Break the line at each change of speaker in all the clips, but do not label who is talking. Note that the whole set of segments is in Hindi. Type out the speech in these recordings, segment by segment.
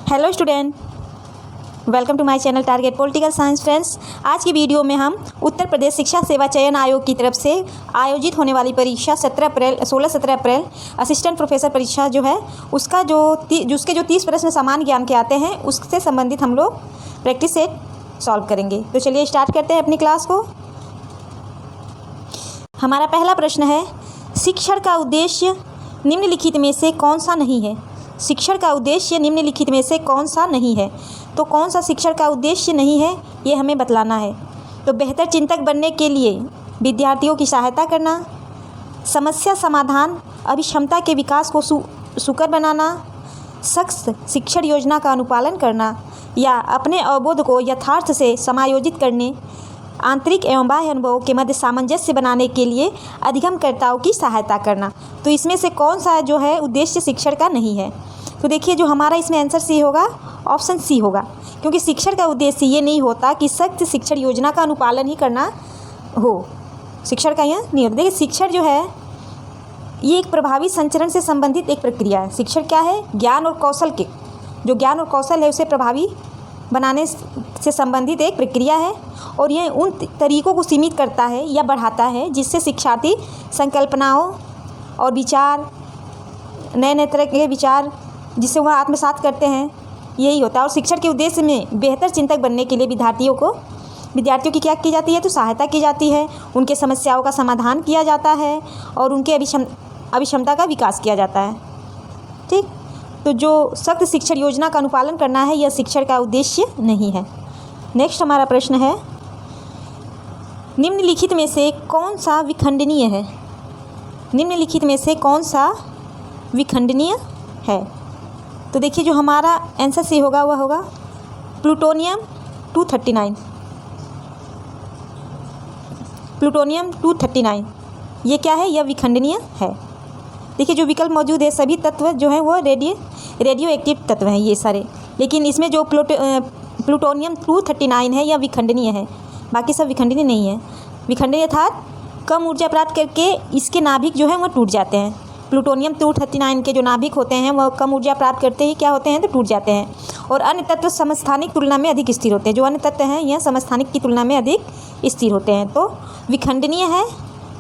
Hello student, welcome to my channel target political science. Friends, आज की वीडियो में हम उत्तर प्रदेश शिक्षा सेवा चयन आयोग की तरफ से आयोजित होने वाली परीक्षा 16-17 अप्रैल असिस्टेंट प्रोफेसर परीक्षा जो है उसका उसके जो 30 प्रश्न सामान्य ज्ञान के आते हैं उससे संबंधित हम लोग प्रैक्टिस सेट सॉल्व करेंगे। तो चलिए स्टार्ट करते हैं अपनी क्लास को। हमारा पहला प्रश्न है, शिक्षण का उद्देश्य निम्नलिखित में से कौन सा नहीं है। शिक्षण का उद्देश्य निम्नलिखित में से कौन सा नहीं है। तो कौन सा शिक्षण का उद्देश्य नहीं है ये हमें बतलाना है। तो बेहतर चिंतक बनने के लिए विद्यार्थियों की सहायता करना, समस्या समाधान अभिक्षमता के विकास को सुकर बनाना, सख्त शिक्षण योजना का अनुपालन करना या अपने अवबोध को यथार्थ से समायोजित करने, आंतरिक एवं बाह्य अनुभवों के मध्य सामंजस्य बनाने के लिए अधिगमकर्ताओं की सहायता करना। तो इसमें से कौन सा जो है उद्देश्य शिक्षण का नहीं है। तो देखिए जो हमारा इसमें आंसर सी होगा, ऑप्शन सी होगा, क्योंकि शिक्षण का उद्देश्य ये नहीं होता कि सख्त शिक्षण योजना का अनुपालन ही करना हो। शिक्षण का यह नहीं होता। देखिए शिक्षण जो है ये एक प्रभावी संचरण से संबंधित एक प्रक्रिया है। शिक्षण क्या है? ज्ञान और कौशल के जो ज्ञान और कौशल है उसे प्रभावी बनाने से संबंधित एक प्रक्रिया है और यह उन तरीकों को सीमित करता है या बढ़ाता है जिससे शिक्षार्थी संकल्पनाओं और विचार, नए नए तरह के विचार जिससे वह आत्मसात करते हैं, यही होता है। और शिक्षण के उद्देश्य में बेहतर चिंतक बनने के लिए विद्यार्थियों की क्या की जाती है? तो सहायता की जाती है, उनके समस्याओं का समाधान किया जाता है और उनके अभिक्षमता का विकास किया जाता है। ठीक, तो जो सख्त शिक्षण योजना का अनुपालन करना है यह शिक्षण का उद्देश्य नहीं है। नेक्स्ट हमारा प्रश्न है, निम्नलिखित में से कौन सा विखंडनीय है। निम्नलिखित में से कौन सा विखंडनीय है। तो देखिए जो हमारा आंसर सी होगा वह होगा प्लूटोनियम 239। प्लूटोनियम 239 ये क्या है? यह विखंडनीय है। देखिए जो विकल्प मौजूद है सभी तत्व जो हैं वो रेडियो एक्टिव तत्व हैं ये सारे, लेकिन इसमें जो प्लूटोनियम 239 है यह विखंडनीय है, बाकी सब विखंडनीय नहीं है। विखंडनीय अर्थात कम ऊर्जा प्राप्त करके इसके नाभिक जो हैं वह टूट जाते हैं। प्लूटोनियम 239 के जो नाभिक होते हैं वह कम ऊर्जा प्राप्त करते ही क्या होते हैं? तो टूट जाते हैं। और अन्य तत्व समस्थानिक तुलना में अधिक स्थिर होते हैं। जो अन्य तत्व हैं यह समस्थानिक की तुलना में अधिक स्थिर होते हैं। तो विखंडनीय है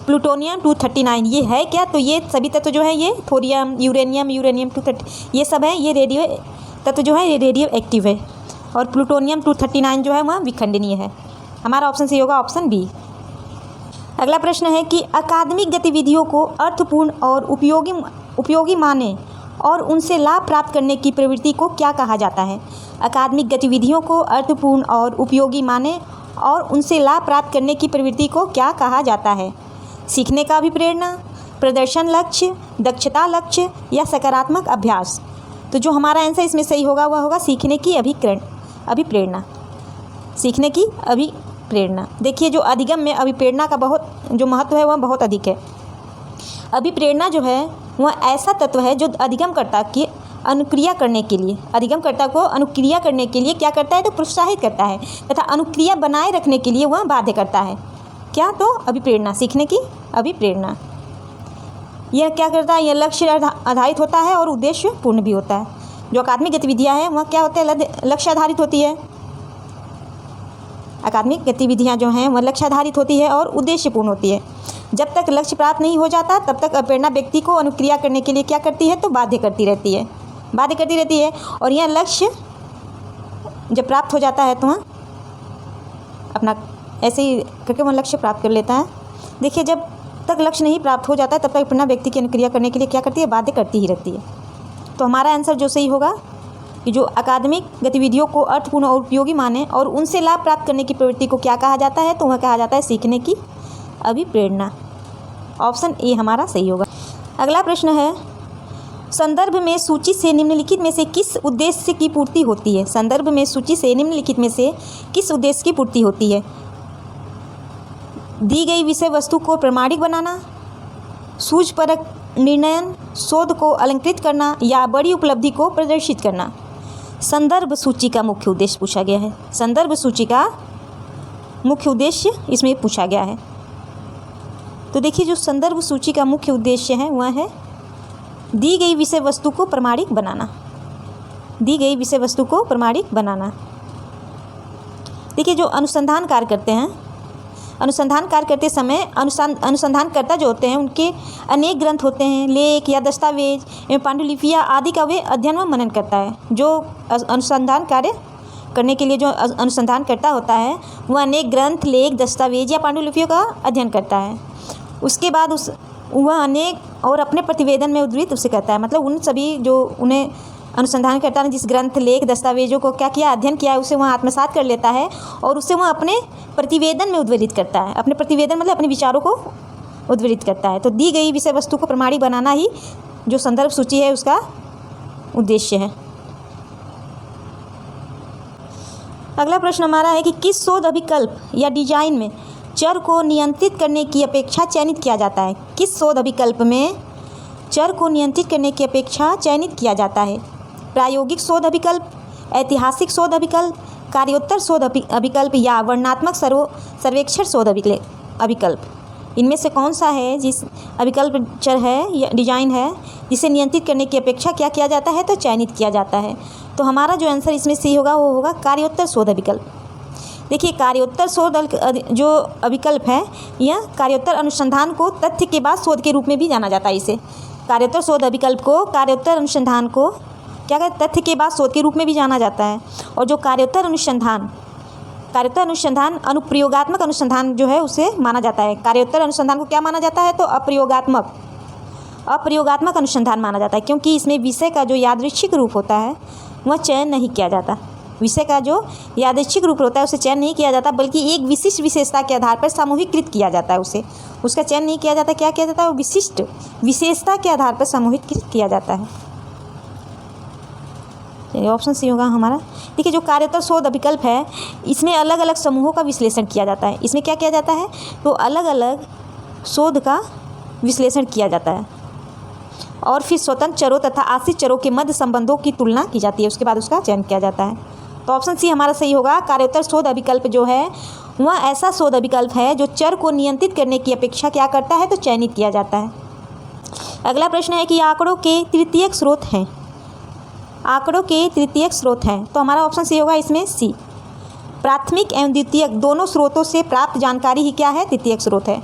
प्लूटोनियम 239। ये है क्या? तो ये सभी तत्व जो है ये थोरियम, यूरेनियम 230 ये सब हैं, ये रेडियो तत्व जो है ये रेडियो एक्टिव है और प्लूटोनियम 239 जो है वह विखंडनीय है। हमारा ऑप्शन सी होगा, ऑप्शन बी। अगला प्रश्न है कि अकादमिक गतिविधियों को अर्थपूर्ण और उपयोगी माने और उनसे लाभ प्राप्त करने की प्रवृत्ति को क्या कहा जाता है। अकादमिक गतिविधियों को अर्थपूर्ण और उपयोगी माने और उनसे लाभ प्राप्त करने की प्रवृत्ति को क्या कहा जाता है। सीखने का अभिप्रेरणा, प्रदर्शन लक्ष्य, दक्षता लक्ष्य या सकारात्मक अभ्यास। तो जो हमारा आंसर इसमें सही होगा वह होगा सीखने की अभिप्रेरणा। सीखने की अभिप्रेरणा। देखिए जो अधिगम में अभिप्रेरणा का बहुत जो महत्व है वह बहुत अधिक है। अभिप्रेरणा जो है वह ऐसा तत्व है जो अधिगमकर्ता की अनुक्रिया करने के लिए, अधिगमकर्ता को अनुक्रिया करने के लिए क्या करता है? तो प्रोत्साहित करता है तथा अनुक्रिया बनाए रखने के लिए वह बाध्य करता है। क्या? तो अभिप्रेरणा, सीखने की अभिप्रेरणा। यह क्या करता है? यह लक्ष्य आधारित होता है और उद्देश्य पूर्ण भी होता है। जो अकादमिक गतिविधियाँ हैं वह क्या होते हैं? लक्ष्य आधारित होती है। अकादमिक गतिविधियाँ जो हैं वह लक्ष्य आधारित होती है और उद्देश्यपूर्ण होती है। जब तक लक्ष्य प्राप्त नहीं हो जाता तब तक अप्रेरणा व्यक्ति को अनुक्रिया करने के लिए क्या करती है? तो बाध्य करती रहती है। और यह लक्ष्य जब प्राप्त हो जाता है तो वह अपना ऐसे ही करके वह लक्ष्य प्राप्त कर लेता है। देखिए जब तक लक्ष्य नहीं प्राप्त हो जाता है तब तक अप्रेरणा व्यक्ति की अनुक्रिया करने के लिए क्या करती है? बाध्य करती ही रहती है। तो हमारा आंसर जो सही होगा कि जो अकादमिक गतिविधियों को अर्थपूर्ण और उपयोगी माने और उनसे लाभ प्राप्त करने की प्रवृत्ति को क्या कहा जाता है? तो वह कहा जाता है सीखने की अभिप्रेरणा। ऑप्शन ए हमारा सही होगा। अगला प्रश्न है, संदर्भ में सूची से निम्नलिखित में से किस उद्देश्य की पूर्ति होती है। संदर्भ में सूची से निम्नलिखित में से किस उद्देश्य की पूर्ति होती है। दी गई विषय वस्तु को प्रमाणिक बनाना, सूझपरक निर्णयन, शोध को अलंकृत करना या बड़ी उपलब्धि को प्रदर्शित करना। संदर्भ सूची का मुख्य उद्देश्य पूछा गया है। संदर्भ सूची का मुख्य उद्देश्य इसमें पूछा गया है। तो देखिए जो संदर्भ सूची का मुख्य उद्देश्य है वह है दी गई विषय वस्तु को प्रमाणिक बनाना। दी गई विषय वस्तु को प्रमाणिक बनाना। देखिए जो अनुसंधान कार्य करते हैं, अनुसंधान कार्य करते समय अनुसंधानकर्ता जो होते हैं उनके अनेक ग्रंथ होते हैं, लेख या दस्तावेज एवं पांडुलिपियाँ आदि का वे अध्ययन व मनन करता है। जो अनुसंधान कार्य करने के लिए जो अनुसंधान करता होता है वह अनेक ग्रंथ, लेख, दस्तावेज या पांडुलिपियों का अध्ययन करता है। उसके बाद वह अनेक और अपने प्रतिवेदन में उद्धृत उसे करता है। मतलब उन सभी जो उन्हें अनुसंधानकर्ता ने जिस ग्रंथ, लेख, दस्तावेजों को क्या किया, अध्ययन किया है, उसे वह आत्मसात कर लेता है और उसे वह अपने प्रतिवेदन में उद्धृत करता है। अपने प्रतिवेदन मतलब अपने विचारों को उद्धृत करता है। तो दी गई विषय वस्तु को प्रमाणिक बनाना ही जो संदर्भ सूची है उसका उद्देश्य है। अगला प्रश्न हमारा है कि किस शोध अभिकल्प या डिजाइन में चर को नियंत्रित करने की अपेक्षा चयनित किया जाता है। किस शोध अभिकल्प में चर को नियंत्रित करने की अपेक्षा चयनित किया जाता है। प्रायोगिक शोध अभिकल्प, ऐतिहासिक शोध अभिकल्प, कार्योत्तर शोध अभिकल्प या वर्णनात्मक सर्वेक्षण शोध अभिकल्प। इनमें से कौन सा है जिस अभिकल्प चर है या डिजाइन है जिसे नियंत्रित करने की अपेक्षा क्या किया जाता है, तो चयनित किया जाता है। तो हमारा जो आंसर इसमें सही होगा वो होगा कार्योत्तर शोध अभिकल्प। देखिए कार्योत्तर शोध जो अभिकल्प है यह कार्योत्तर अनुसंधान को तथ्य के बाद शोध के रूप में भी जाना जाता है। इसे कार्योत्तर शोध अभिकल्प को कार्योत्तर अनुसंधान को क्या कहते हैं, तथ्य के बाद शोध के रूप में भी जाना जाता है। और जो कार्योत्तर अनुसंधान अनुप्रयोगात्मक अनुसंधान जो है उसे माना जाता है। कार्योत्तर अनुसंधान को क्या माना जाता है, तो अप्रयोगात्मक अनुसंधान माना जाता है, क्योंकि इसमें विषय का जो यादृच्छिक रूप होता है वह चयन नहीं किया जाता। विषय का जो यादृच्छिक रूप होता है उसे चयन नहीं किया जाता, बल्कि एक विशिष्ट विशेषता के आधार पर सामूहिकृत किया जाता है। उसका चयन नहीं किया जाता, क्या किया जाता है, वो विशिष्ट विशेषता के आधार पर सामूहिकृत किया जाता है। ऑप्शन सी होगा हमारा। देखिए जो कार्योत्तर शोध अभिकल्प है इसमें अलग अलग समूहों का विश्लेषण किया जाता है। इसमें क्या किया जाता है, तो अलग अलग शोध का विश्लेषण किया जाता है और फिर स्वतंत्र चरों तथा आश्रित चरों के मध्य संबंधों की तुलना की जाती है। उसके बाद उसका चयन किया जाता है। तो ऑप्शन सी हमारा सही होगा। कार्योत्तर शोध अभिकल्प जो है वह ऐसा शोध अभिकल्प है जो चर को नियंत्रित करने की अपेक्षा क्या करता है, तो चयनित किया जाता है। अगला प्रश्न है कि आंकड़ों के तृतीयक स्रोत हैं। आंकड़ों के तृतीयक स्रोत हैं, तो हमारा ऑप्शन सी होगा इसमें सी। प्राथमिक एवं द्वितीयक दोनों स्रोतों से प्राप्त जानकारी ही क्या है, तृतीयक स्रोत है।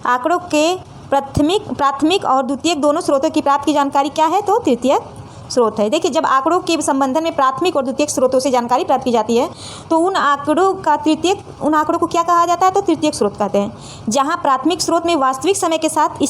आंकड़ों के प्राथमिक और द्वितीयक दोनों स्रोतों की प्राप्त की जानकारी क्या है, तो तृतीयक स्रोत है। देखिए जब आंकड़ों के संबंधन में प्राथमिक और द्वितीयक स्रोतों से जानकारी प्राप्त की जाती है तो उन आंकड़ों को क्या कहा जाता है, तो तृतीयक स्रोत कहते हैं। जहाँ प्राथमिक स्रोत में वास्तविक समय के साथ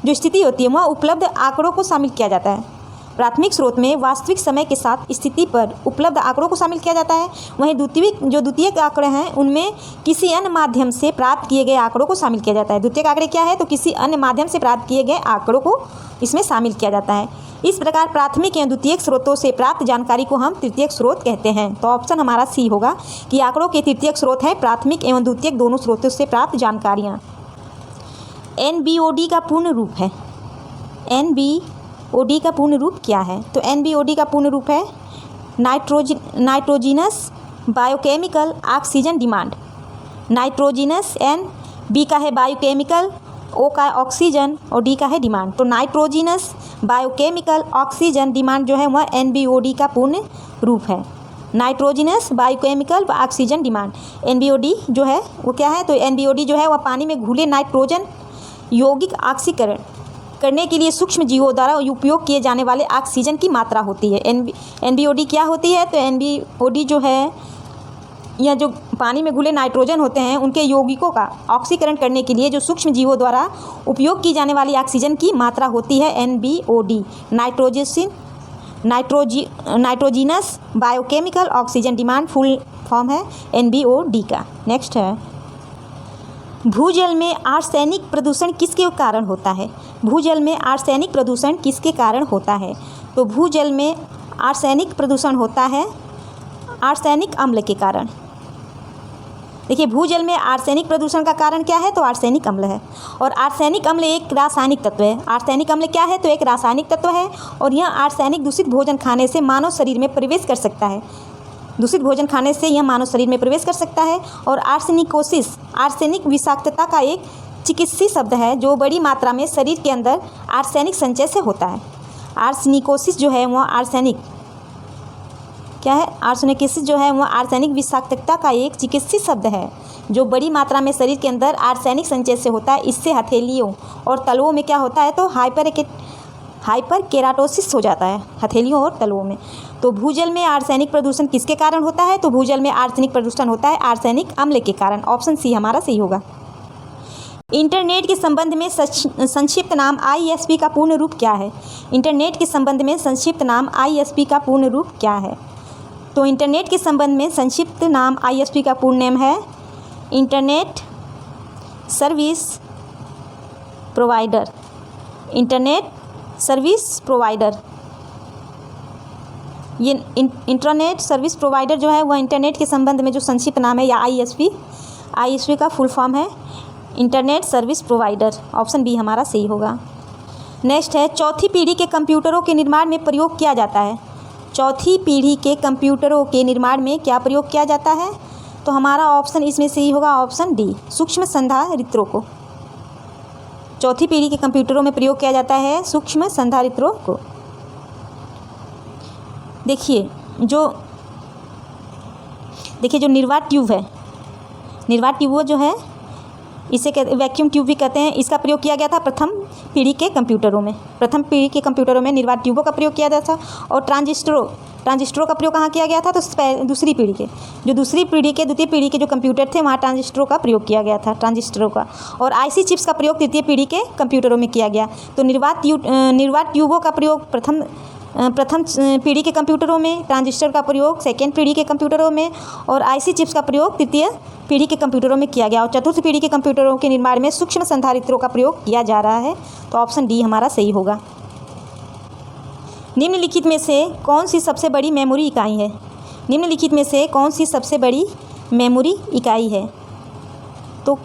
जो स्थिति होती है वह उपलब्ध आंकड़ों को शामिल किया जाता है। प्राथमिक स्रोत में वास्तविक समय के साथ स्थिति पर उपलब्ध आंकड़ों को शामिल किया जाता है। वहीं द्वितीयक आंकड़े हैं उनमें किसी अन्य माध्यम से प्राप्त किए गए आंकड़ों को शामिल किया जाता है। द्वितीयक आंकड़े क्या है, तो किसी अन्य माध्यम से प्राप्त किए गए आंकड़ों को इसमें शामिल किया जाता है। इस प्रकार प्राथमिक एवं द्वितीयक स्रोतों से प्राप्त जानकारी को हम तृतीयक स्रोत कहते हैं। तो ऑप्शन हमारा सी होगा कि आंकड़ों के तृतीयक स्रोत हैं प्राथमिक एवं द्वितीयक दोनों स्रोतों से प्राप्त जानकारियाँ। NBOD का पूर्ण रूप है। NBOD का पूर्ण रूप क्या है, तो NBOD का पूर्ण रूप है nitrogenous biochemical oxygen demand. Nitrogenous N, B का है बायोकेमिकल, O का ऑक्सीजन और D का है डिमांड। तो नाइट्रोजिनस बायोकेमिकल ऑक्सीजन डिमांड जो है वह NBOD का पूर्ण रूप है। Nitrogenous biochemical oxygen demand NBOD जो है वो क्या है, तो NBOD जो है वह पानी में घुले नाइट्रोजन यौगिक ऑक्सीकरण करने के लिए सूक्ष्म जीवों द्वारा उपयोग किए जाने वाले ऑक्सीजन की मात्रा होती है। NBOD क्या होती है, तो NBOD जो है यह जो पानी में घुले नाइट्रोजन होते हैं उनके यौगिकों का ऑक्सीकरण करने के लिए जो सूक्ष्म जीवों द्वारा उपयोग की जाने वाली ऑक्सीजन की मात्रा होती है NBOD। Nitrogenous biochemical oxygen demand full form है NBOD का। नेक्स्ट है भूजल में आर्सेनिक प्रदूषण किसके कारण होता है। भूजल में आर्सेनिक प्रदूषण किसके कारण होता है, तो भूजल में आर्सेनिक प्रदूषण होता है आर्सेनिक अम्ल के कारण। देखिए भूजल में आर्सेनिक प्रदूषण का कारण क्या है, तो आर्सेनिक अम्ल है। और आर्सेनिक अम्ल एक रासायनिक तत्व है। आर्सेनिक अम्ल क्या है, तो एक रासायनिक तत्व है और यह आर्सेनिक दूषित भोजन खाने से मानव शरीर में प्रवेश कर सकता है। दूषित भोजन खाने से यह मानव शरीर में प्रवेश कर सकता है। और आर्सेनिकोसिस आर्सेनिक विषाक्तता का एक चिकित्सीय शब्द है जो बड़ी मात्रा में शरीर के अंदर आर्सेनिक संचय से होता है। आर्सेनिकोसिस जो है वह आर्सेनिक क्या है, आर्सेनिकोसिस जो है वह आर्सेनिक विषाक्तता का एक चिकित्सीय शब्द है जो बड़ी मात्रा में शरीर के अंदर आर्सेनिक संचय से होता है। इससे हथेलियों और तलवों में क्या होता है, तो हाइपर केराटोसिस हो जाता है हथेलियों और तलवों में। तो भूजल में आर्सेनिक प्रदूषण किसके कारण होता है, तो भूजल में आर्सेनिक प्रदूषण होता है आर्सेनिक अम्ल के कारण। ऑप्शन सी हमारा सही होगा। इंटरनेट के संबंध में संक्षिप्त नाम ISP का पूर्ण रूप क्या है। इंटरनेट के संबंध में संक्षिप्त नाम ISP का पूर्ण रूप क्या है, तो इंटरनेट के संबंध में संक्षिप्त नाम ISP का पूर्ण नाम है internet service provider. Internet service provider, ये इंटरनेट सर्विस प्रोवाइडर जो है वह इंटरनेट के संबंध में जो संक्षिप्त नाम है या ISP का फुल फॉर्म है internet service provider. Option B हमारा सही होगा। नेक्स्ट है, चौथी पीढ़ी के कंप्यूटरों के निर्माण में प्रयोग किया जाता है। चौथी पीढ़ी के कंप्यूटरों के निर्माण में क्या प्रयोग किया जाता है, तो हमारा ऑप्शन इसमें सही होगा ऑप्शन डी, सूक्ष्म संधारित्रों को। चौथी पीढ़ी के कंप्यूटरों में प्रयोग किया जाता है सूक्ष्म संधारित्रों को। देखिए जो निर्वात ट्यूब है, निर्वात ट्यूब जो है इसे वैक्यूम ट्यूब भी कहते हैं, इसका प्रयोग किया गया था प्रथम पीढ़ी के कंप्यूटरों में। प्रथम पीढ़ी के कंप्यूटरों में निर्वात ट्यूबों का प्रयोग किया जाता था। और ट्रांजिस्टरों का प्रयोग कहाँ किया गया था, तो दूसरी पीढ़ी के द्वितीय पीढ़ी के जो कंप्यूटर थे वहाँ ट्रांजिस्टरों का प्रयोग किया गया था, ट्रांजिस्टरों का। और IC चिप्स का प्रयोग तृतीय पीढ़ी के कंप्यूटरों में किया गया। तो निर्वात ट्यूबों का प्रयोग प्रथम पीढ़ी के कंप्यूटरों में, ट्रांजिस्टर का प्रयोग सेकेंड पीढ़ी के कंप्यूटरों में, और IC चिप्स का प्रयोग तृतीय पीढ़ी के कंप्यूटरों में किया गया। और चतुर्थ पीढ़ी के कंप्यूटरों के निर्माण में सूक्ष्म संधारित्रों का प्रयोग किया जा रहा है। तो ऑप्शन डी हमारा सही होगा। निम्नलिखित में से कौन सी सबसे बड़ी मेमोरी इकाई है। निम्नलिखित में से कौन सी सबसे बड़ी मेमोरी इकाई है, तो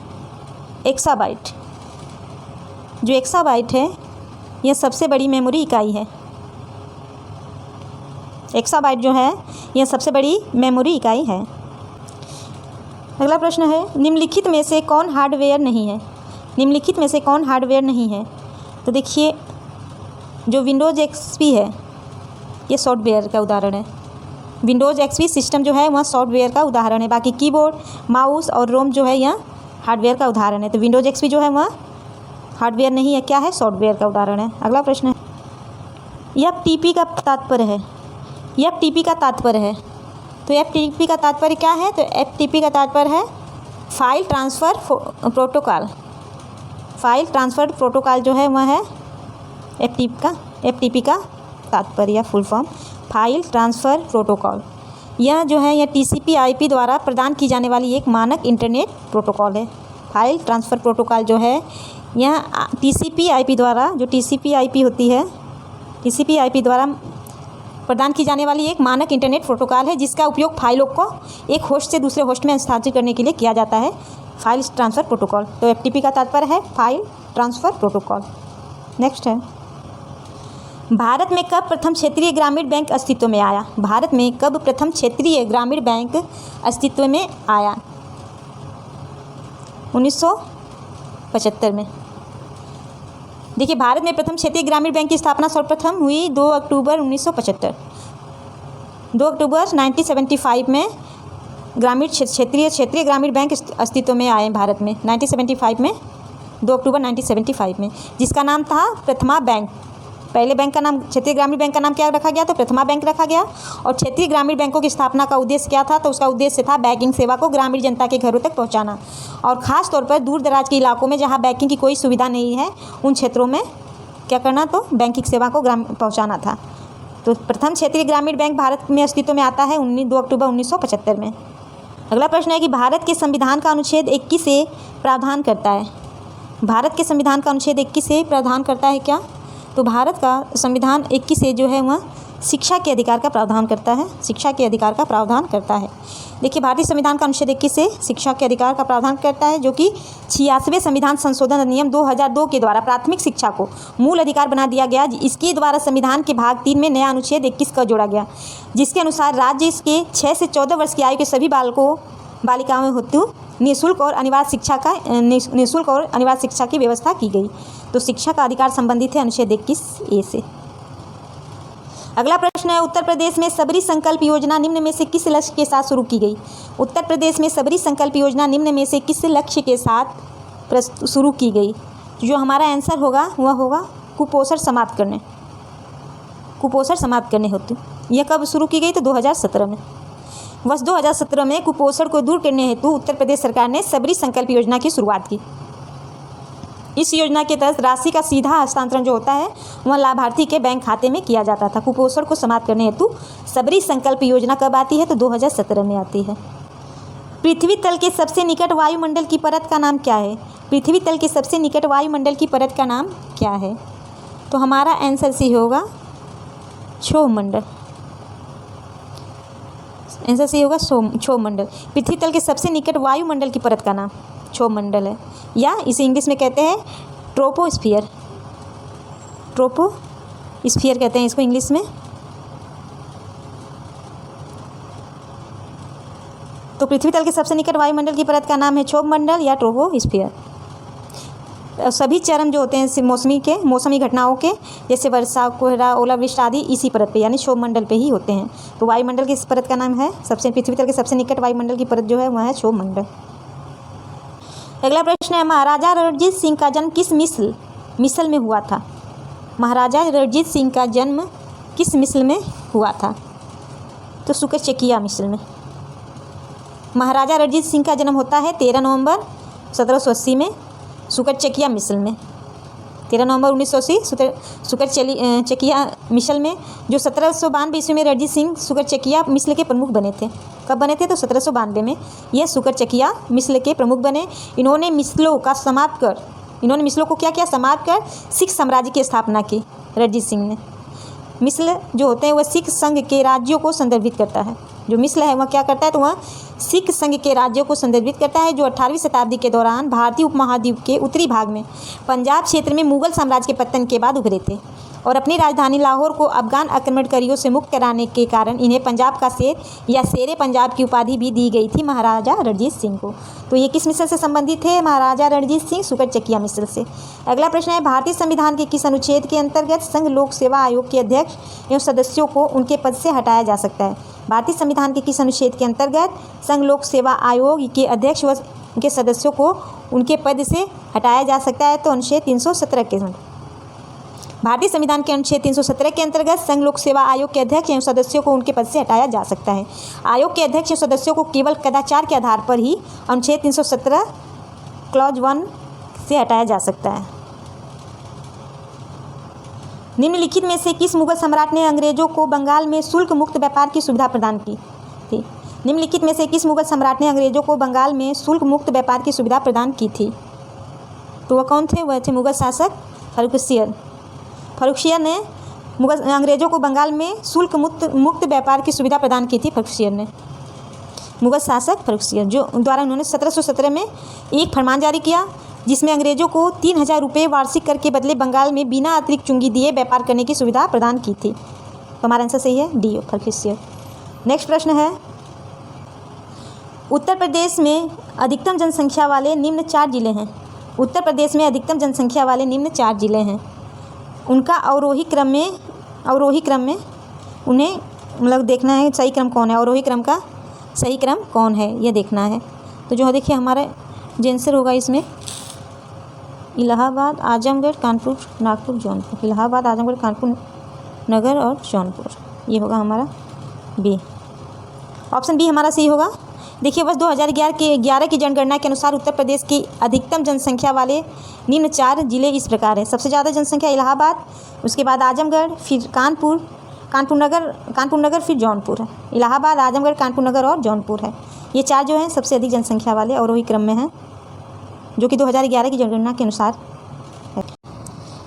एक्साबाइट। जो एक्साबाइट है यह सबसे बड़ी मेमोरी इकाई है। एक्साबाइट जो है यह सबसे बड़ी मेमोरी इकाई है। अगला प्रश्न है, निम्नलिखित में से कौन हार्डवेयर नहीं है। निम्नलिखित में से कौन हार्डवेयर नहीं है, तो देखिए जो विंडोज़ XP है ये सॉफ्टवेयर का उदाहरण है। विंडोज़ XP सिस्टम जो है वह सॉफ्टवेयर का उदाहरण है। बाकी कीबोर्ड, माउस और रोम जो है यह हार्डवेयर का उदाहरण है। तो विंडोज़ XP जो है वह हार्डवेयर नहीं है, क्या है, सॉफ्टवेयर का उदाहरण है। अगला प्रश्न है, FTP का तात्पर्य है। FTP का तात्पर्य है, तो FTP का तात्पर्य क्या है, तो FTP का तात्पर्य है file transfer protocol. File transfer protocol जो है वह है FTP का तात्पर्य या full form file transfer protocol. यह जो है यह TCP/IP द्वारा प्रदान की जाने वाली एक मानक इंटरनेट प्रोटोकॉल है। फाइल ट्रांसफ़र प्रोटोकॉल जो है यह TCP/IP द्वारा, जो TCP/IP होती है, TCP/IP द्वारा प्रदान की जाने वाली एक मानक इंटरनेट प्रोटोकॉल है जिसका उपयोग फाइलों को एक होस्ट से दूसरे होस्ट में हस्तांतरित करने के लिए किया जाता है। फाइल ट्रांसफ़र प्रोटोकॉल, तो FTP का तात्पर्य है फाइल ट्रांसफ़र प्रोटोकॉल। नेक्स्ट है, भारत में कब प्रथम क्षेत्रीय ग्रामीण बैंक अस्तित्व में आया। भारत में कब प्रथम क्षेत्रीय ग्रामीण बैंक अस्तित्व में आया, 1975 में। देखिए भारत में प्रथम क्षेत्रीय ग्रामीण बैंक की स्थापना सर्वप्रथम हुई 2 अक्टूबर 1975। 2 अक्टूबर 1975 में क्षेत्रीय ग्रामीण बैंक अस्तित्व में आए भारत में। 1975 में 2 अक्टूबर 1975 में, जिसका नाम था प्रथमा बैंक। पहले बैंक का नाम, क्षेत्रीय ग्रामीण बैंक का नाम क्या रखा गया, तो प्रथमा बैंक रखा गया। और क्षेत्रीय ग्रामीण बैंकों की स्थापना का उद्देश्य क्या था, तो उसका उद्देश्य था बैंकिंग सेवा को ग्रामीण जनता के घरों तक पहुंचाना, और ख़ास तौर पर दूर दराज के इलाकों में जहां बैंकिंग की कोई सुविधा नहीं है उन क्षेत्रों में क्या करना, तो बैंकिंग सेवा को पहुँचाना था। तो प्रथम क्षेत्रीय ग्रामीण बैंक भारत में अस्तित्व में आता है 2 अक्टूबर 1975 में। अगला प्रश्न है कि भारत के संविधान का अनुच्छेद 21 से प्रावधान करता है। भारत के संविधान का अनुच्छेद 21 से प्रावधान करता है क्या, तो भारत का संविधान 21 से जो है वह शिक्षा के अधिकार का प्रावधान करता है। शिक्षा के अधिकार का प्रावधान करता है। देखिए भारतीय संविधान का अनुच्छेद 21 से शिक्षा के अधिकार का प्रावधान करता है, जो कि 86वें संविधान संशोधन अधिनियम 2002 के द्वारा प्राथमिक शिक्षा को मूल अधिकार बना दिया गया। इसके द्वारा संविधान के भाग 3 में नया अनुच्छेद 21 का जोड़ा गया, जिसके अनुसार राज्य के 6 से 14 वर्ष की आयु के सभी बालिकाओं हेतु निःशुल्क और अनिवार्य शिक्षा की व्यवस्था की गई। तो शिक्षा का अधिकार संबंधित है अनुच्छेद 21A से। अगला प्रश्न है, उत्तर प्रदेश में सबरी संकल्प योजना निम्न में से किस लक्ष्य के साथ शुरू की गई? उत्तर प्रदेश में सबरी संकल्प योजना निम्न में से किस लक्ष्य के साथ शुरू की गई? जो हमारा आंसर होगा वह होगा कुपोषण समाप्त करने। कुपोषण समाप्त करने हेतु यह कब शुरू की गई? तो 2017 में। वर्ष 2017 में कुपोषण को दूर करने हेतु उत्तर प्रदेश सरकार ने सबरी संकल्प योजना की शुरुआत की। इस योजना के तहत राशि का सीधा हस्तांतरण जो होता है वह लाभार्थी के बैंक खाते में किया जाता था। कुपोषण को समाप्त करने हेतु सबरी संकल्प योजना कब आती है? तो 2017 में आती है। पृथ्वी तल के सबसे निकट वायुमंडल की परत का नाम क्या है? पृथ्वी तल के सबसे निकट वायुमंडल की परत का नाम क्या है? तो हमारा आंसर सी होगा क्षोभ मंडल। आंसर सी होगा क्षोभ मंडल। पृथ्वी तल के सबसे निकट वायुमंडल की परत का नाम क्षोभ मंडल है, या इसे इंग्लिश में कहते हैं ट्रोपोस्फियर। ट्रोपोस्फियर कहते हैं इसको इंग्लिश में। तो पृथ्वी तल के सबसे निकट वायुमंडल की परत का नाम है क्षोभ मंडल या ट्रोपोस्फियर। सभी चरण जो होते हैं मौसमी घटनाओं के, जैसे वर्षा, कोहरा, ओलावृष्टि आदि इसी परत पे यानी क्षोभ मंडल पे ही होते हैं। तो वायुमंडल की इस परत का नाम है पृथ्वी तल के सबसे निकट वायुमंडल की परत जो है वह है क्षोभ मंडल। अगला प्रश्न है, महाराजा रणजीत सिंह का जन्म किस मिसल में हुआ था? महाराजा रणजीत सिंह का जन्म किस मिसल में हुआ था? तो सुकरचकिया मिसल में। महाराजा रणजीत सिंह का जन्म होता है 13 नवंबर 1780 में सुकरचकिया मिसल में। 13 नवंबर 1980 सुकरचकिया मिसल में, जो 1792 ईस्वी में रणजीत सिंह सुकरचकिया मिसल के प्रमुख बने थे। कब बने थे? तो 1792 में यह सुकरचकिया मिसल के प्रमुख बने। इन्होंने मिसलों को क्या किया? समाप्त कर सिख साम्राज्य की स्थापना की। रणजीत सिंह ने मिसल जो होते हैं वह सिख संघ के राज्यों को संदर्भित करता है। जो मिसल है वह क्या करता है? तो वह सिख संघ के राज्यों को संदर्भित करता है, जो 18वीं शताब्दी के दौरान भारतीय उपमहाद्वीप के उत्तरी भाग में पंजाब क्षेत्र में मुगल साम्राज्य के पतन के बाद उभरे थे और अपनी राजधानी लाहौर को अफगान आक्रमणकारियों से मुक्त कराने के कारण इन्हें पंजाब का शेर या शेरे पंजाब की उपाधि भी दी गई थी महाराजा रणजीत सिंह को। तो ये किस मिसल से संबंधित है? महाराजा रणजीत सिंह सुकरचकिया मिसल से। अगला प्रश्न है, भारतीय संविधान के किस अनुच्छेद के अंतर्गत संघ लोक सेवा आयोग के अध्यक्ष एवं सदस्यों को उनके पद से हटाया जा सकता है? भारतीय संविधान के किस अनुच्छेद के अंतर्गत संघ लोक सेवा आयोग के अध्यक्ष व उनके सदस्यों को उनके पद से हटाया जा सकता है? तो अनुच्छेद 317 के भारतीय संविधान के अनुच्छेद 317 के अंतर्गत संघ लोक सेवा आयोग के अध्यक्ष एवं सदस्यों को उनके पद से हटाया जा सकता है। आयोग के अध्यक्ष एवं सदस्यों को केवल कदाचार के आधार पर ही अनुच्छेद 317 क्लॉज 1 से हटाया जा सकता है। निम्नलिखित में से किस मुगल सम्राट ने अंग्रेजों को बंगाल में शुल्क मुक्त व्यापार की सुविधा प्रदान की थी? निम्नलिखित में से किस मुगल सम्राट ने अंग्रेजों को बंगाल में शुल्क मुक्त व्यापार की सुविधा प्रदान की थी? तो वह कौन थे? वह थे मुगल शासक फर्रुखसियर ने अंग्रेजों को बंगाल में शुल्क मुक्त व्यापार की सुविधा प्रदान की थी। फर्रुखसियर ने, मुगल शासक फर्रुखसियर, जो द्वारा उन्होंने 1717 में एक फरमान जारी किया जिसमें अंग्रेजों को 3000 रुपये वार्षिक कर के बदले बंगाल में बिना अतिरिक्त चुंगी दिए व्यापार करने की सुविधा प्रदान की थी। तो हमारा आंसर सही है डी, फर्रुखसियर। नेक्स्ट प्रश्न है, उत्तर प्रदेश में अधिकतम जनसंख्या वाले निम्न 4 जिले हैं। उत्तर प्रदेश में अधिकतम जनसंख्या वाले निम्न 4 जिले हैं। उनका अवरोही क्रम में उन्हें मतलब देखना है सही क्रम कौन है, अवरोही क्रम का सही क्रम कौन है ये देखना है। तो जो देखिए हमारा जो आंसर होगा इसमें इलाहाबाद, आजमगढ़, कानपुर, नागपुर, जौनपुर। इलाहाबाद, आजमगढ़, कानपुर, नगर और जौनपुर, ये होगा हमारा बी। ऑप्शन बी हमारा सही होगा। देखिए वर्ष 2011 की जनगणना के अनुसार उत्तर प्रदेश की अधिकतम जनसंख्या वाले निम्न 4 जिले इस प्रकार है। सबसे ज़्यादा जनसंख्या इलाहाबाद, उसके बाद आजमगढ़, फिर कानपुर नगर, फिर जौनपुर है। इलाहाबाद, आजमगढ़, कानपुर नगर और जौनपुर है। ये 4 जो हैं सबसे अधिक जनसंख्या वाले अवरोही क्रम में हैं, जो कि 2011 की जनगणना के अनुसार है।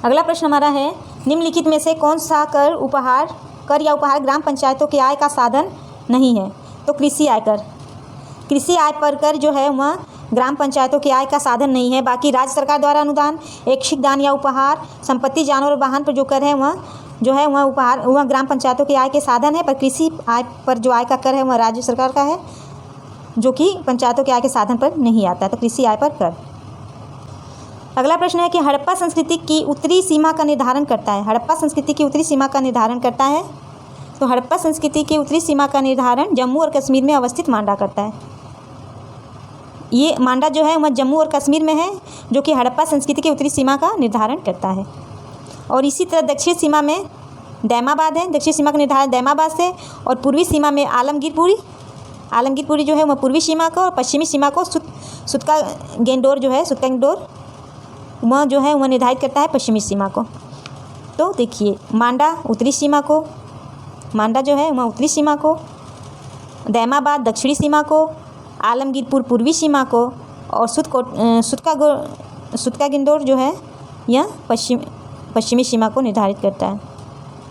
अगला प्रश्न हमारा है, निम्नलिखित में से कौन सा कर या उपहार ग्राम पंचायतों के आय का साधन नहीं है? तो कृषि आय पर कर जो है वह ग्राम पंचायतों की आय का साधन नहीं है। बाकी राज्य सरकार द्वारा अनुदान, ऐच्छिक दान या उपहार, संपत्ति, जानवर और वाहन पर जो कर है वह ग्राम पंचायतों की आय के साधन है। पर कृषि आय पर जो आय का कर है वह राज्य सरकार का है, जो कि पंचायतों के आय के साधन पर नहीं आता है। तो कृषि आय पर कर। अगला प्रश्न है कि हड़प्पा संस्कृति की उत्तरी सीमा का निर्धारण करता है। हड़प्पा संस्कृति की उत्तरी सीमा का निर्धारण करता है तो हड़प्पा संस्कृति की उत्तरी सीमा का निर्धारण जम्मू और कश्मीर में अवस्थित मांडा करता है। ये मांडा जो है वह जम्मू और कश्मीर में है, जो कि हड़प्पा संस्कृति की उत्तरी सीमा का निर्धारण करता है। और इसी तरह दक्षिण सीमा में दैमाबाद है, दक्षिण सीमा का निर्धारण दैमाबाद से, और पूर्वी सीमा में आलमगीरपुरी जो है वह पूर्वी सीमा को, और पश्चिमी सीमा को सुतका गेंडोर जो है, सुतका गेंडोर वह जो है वह निर्धारित करता है पश्चिमी सीमा को। तो देखिए मांडा उत्तरी सीमा को, मांडा जो है वह उत्तरी सीमा को, दैमाबाद दक्षिणी सीमा को, आलमगीरपुर पूर्वी सीमा को, और सुतका गेंडोर जो है यह पश्चिमी सीमा को निर्धारित करता है।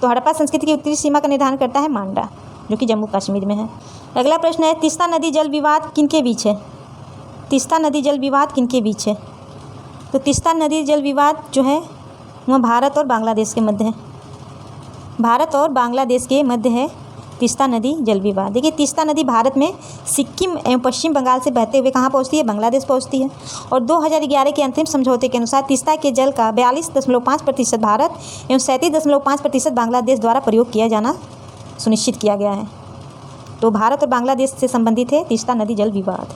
तो हड़प्पा संस्कृति की उत्तरी सीमा का निर्धारण करता है मांडा, जो कि जम्मू कश्मीर में है। अगला प्रश्न है, तीस्ता नदी जल विवाद किनके बीच है? तीस्ता नदी जल विवाद किनके बीच है? तो तीस्ता नदी जल विवाद जो है वह भारत और बांग्लादेश के मध्य है। भारत और बांग्लादेश के मध्य है तीस्ता नदी जल विवाद। देखिए तीस्ता नदी भारत में सिक्किम एवं पश्चिम बंगाल से बहते हुए कहाँ पहुँचती है? बांग्लादेश पहुँचती है। और 2011 के अंतिम समझौते के अनुसार तीस्ता के जल का 42.5% भारत एवं 37.5% बांग्लादेश द्वारा प्रयोग किया जाना सुनिश्चित किया गया है। तो भारत और बांग्लादेश से संबंधित है तीस्ता नदी जल विवाद।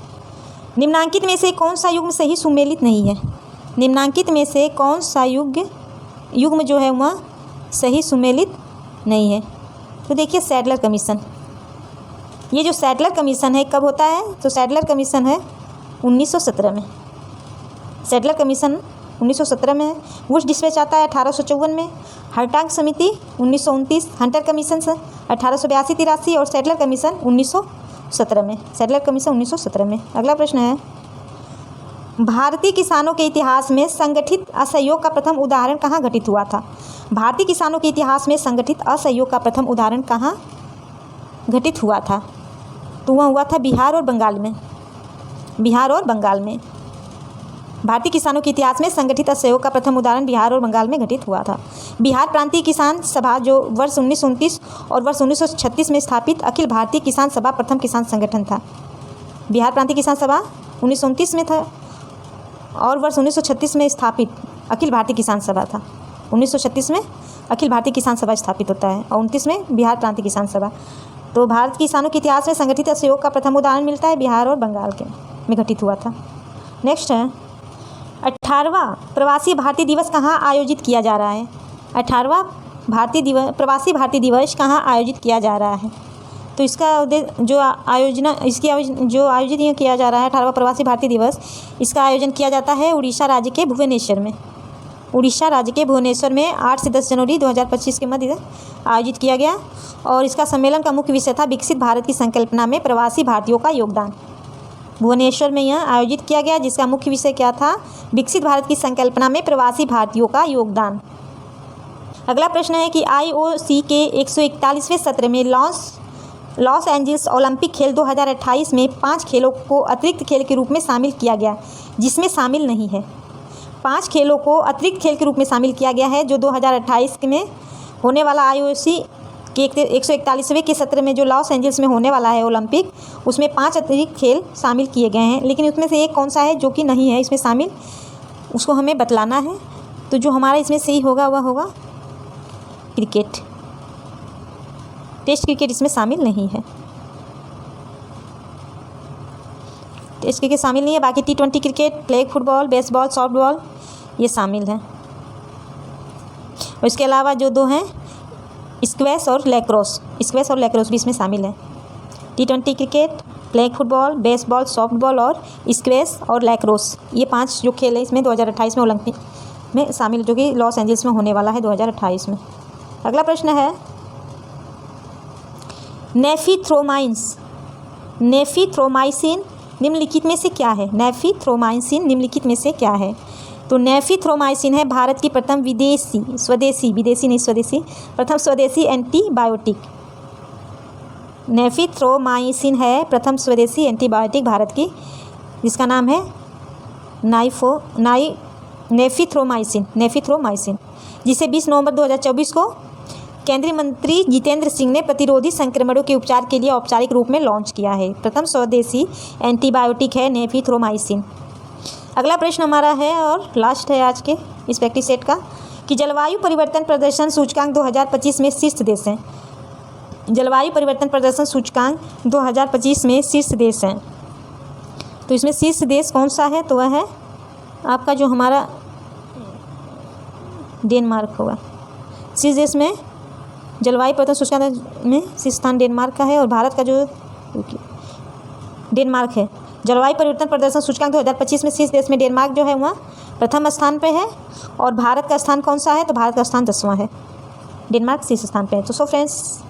निम्नांकित में से कौन सा युग्म सही सुमेलित नहीं है? निम्नांकित में से कौन सा युग्म जो है वह सही सुमेलित नहीं है? तो देखिए सैडलर कमीशन, ये जो सैडलर कमीशन है कब होता है? तो सैडलर कमीशन है 1917 में। सैडलर कमीशन 1917 में है। वुड्स डिस्पैच आता है 1854 में। हर्टाग समिति 1929, हंटर कमीशन 1882-83 और सैडलर कमीशन 1917 में। सैडलर कमीशन 1917 में। अगला प्रश्न है, भारतीय किसानों के इतिहास में संगठित असहयोग का प्रथम उदाहरण कहाँ घटित हुआ था? भारतीय किसानों के इतिहास में संगठित असहयोग का प्रथम उदाहरण कहाँ घटित हुआ था? तो वह हुआ था बिहार और बंगाल में। बिहार और बंगाल में भारतीय किसानों के इतिहास में संगठित असहयोग का प्रथम उदाहरण बिहार और बंगाल में घटित हुआ था। बिहार प्रांतीय किसान सभा जो वर्ष 1929 और वर्ष 1936 में स्थापित अखिल भारतीय किसान सभा प्रथम किसान संगठन था। बिहार प्रांतीय किसान सभा 1929 में था और वर्ष 1936 में स्थापित अखिल भारतीय किसान सभा था। 1936 में अखिल भारतीय किसान सभा स्थापित होता है और 29 में बिहार प्रांतीय किसान सभा। तो भारत किसानों के इतिहास में संगठित असहयोग का प्रथम उदाहरण मिलता है बिहार और बंगाल के में घटित हुआ था। नेक्स्ट है, 18वां प्रवासी भारतीय दिवस कहाँ आयोजित किया जा रहा है? 18वां प्रवासी भारतीय दिवस कहाँ आयोजित किया जा रहा है? तो इसका जो आयोजित किया जा रहा है 18वां प्रवासी भारतीय दिवस, इसका आयोजन किया जाता है उड़ीसा राज्य के भुवनेश्वर में। उड़ीसा राज्य के भुवनेश्वर में 8 से 10 जनवरी 2025 के मध्य आयोजित किया गया और इसका सम्मेलन का मुख्य विषय था विकसित भारत की संकल्पना में प्रवासी भारतीयों का योगदान। भुवनेश्वर में यह आयोजित किया गया जिसका मुख्य विषय क्या था? विकसित भारत की संकल्पना में प्रवासी भारतीयों का योगदान। अगला प्रश्न है कि IOC के 141वें सत्र में लॉस एंजल्स ओलंपिक खेल 2028 में 5 खेलों को अतिरिक्त खेल के रूप में शामिल किया गया जिसमें शामिल नहीं है। 5 खेलों को अतिरिक्त खेल के रूप में शामिल किया गया है जो 2028 में होने वाला IOC के 141वें के सत्र में जो लॉस एंजल्स में होने वाला है ओलंपिक, उसमें 5 अतिरिक्त खेल शामिल किए गए हैं, लेकिन उसमें से एक कौन सा है जो कि नहीं है इसमें शामिल, उसको हमें बतलाना है। तो जो हमारा इसमें सही होगा वह होगा क्रिकेट। टेस्ट क्रिकेट इसमें शामिल नहीं है। टेस्ट क्रिकेट शामिल नहीं है, बाकी T20 cricket, flag football, baseball, softball ये शामिल हैं। और इसके अलावा जो 2 हैं स्क्वैश और लैक्रोस भी इसमें शामिल है। T20 cricket, flag football, baseball, softball और स्क्वैश और लैक्रोस ये 5 जो खेल है इसमें 2028 में ओलंपिक में शामिल, जो कि लॉस एंजल्स में होने वाला है 2028 में। अगला प्रश्न है, नेफीथ्रोमाइसिन निम्नलिखित में से क्या है? नेफीथ्रोमाइसिन निम्नलिखित में से क्या है? तो नेफीथ्रोमाइसिन है भारत की प्रथम स्वदेशी एंटीबायोटिक। नेफीथ्रोमाइसिन है प्रथम स्वदेशी एंटीबायोटिक भारत की, जिसका नाम है नेफीथ्रोमाइसिन, जिसे 20 नवंबर 2024 को केंद्रीय मंत्री जितेंद्र सिंह ने प्रतिरोधी संक्रमणों के उपचार के लिए औपचारिक रूप में लॉन्च किया है। प्रथम स्वदेशी एंटीबायोटिक है नेफीथ्रोमाइसिन। अगला प्रश्न हमारा है और लास्ट है आज के इस प्रैक्टिस सेट का कि जलवायु परिवर्तन प्रदर्शन सूचकांक 2025 में शीर्ष देश हैं। जलवायु परिवर्तन प्रदर्शन सूचकांक 2025 में शीर्ष देश हैं। तो इसमें शीर्ष देश कौन सा है? तो वह है आपका जो हमारा डेनमार्क होगा। शीर्ष देश में जलवायु परिवर्तन सूचकांक में शीर्ष स्थान डेनमार्क का है और भारत का जो डेनमार्क है। जलवायु परिवर्तन प्रदर्शन सूचकांक 2025 में शीर्ष देश में डेनमार्क जो है वह प्रथम स्थान पे है और भारत का स्थान कौन सा है? तो भारत का स्थान 10वां है, डेनमार्क शीर्ष स्थान पे है। तो सो फ्रेंड्स,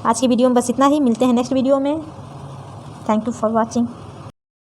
आज की वीडियो में बस इतना ही। मिलते हैं नेक्स्ट वीडियो में। Thank you for watching.